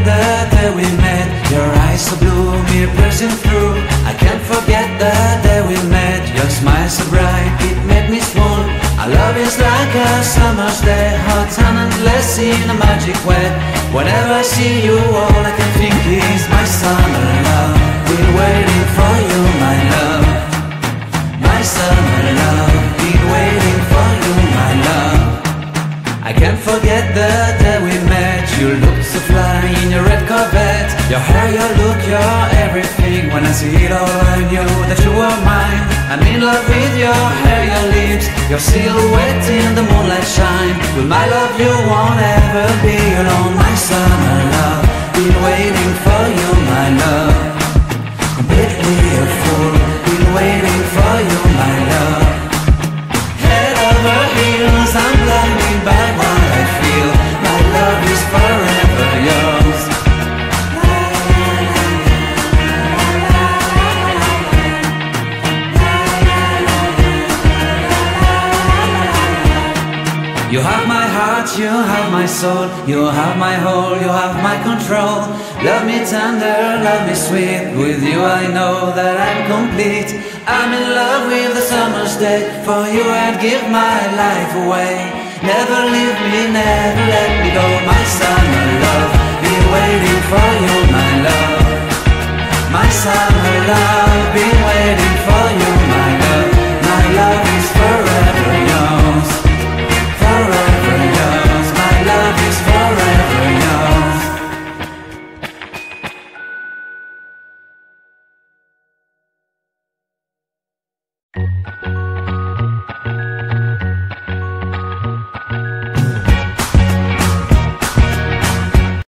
the day we met. Your eyes so blue, me piercing through. I can't forget the day we met. Your smile so bright, it made me swoon. Our love is like a summer's day, hot and endless in a magic way. Whenever I see you, all I can think is my summer love. Been waiting for you, my love. My summer love. Been waiting for you, my love. I can't forget the day we met. You looked so fly in your red Corvette. Your hair, your look, your everything. When I see it all, I knew that you were mine. I'm in love with your hair, your lips, your silhouette in the moonlight shine. With my love you won't ever be alone. My summer love, been waiting for you, my love. Completely a fool, been waiting for you, my love. Head over heels, I'm blinded by what I feel. My love is forever yours. You have my heart, you have my soul, you have my whole, you have my control. Love me tender, love me sweet. With you I know that I'm complete. I'm in love with the summer's day. For you I'd give my life away. Never leave me, never let me go. My summer love, been waiting for you, my love. My summer love, been waiting for you, my love. My love is forever yours. Forever yours, my love is forever yours.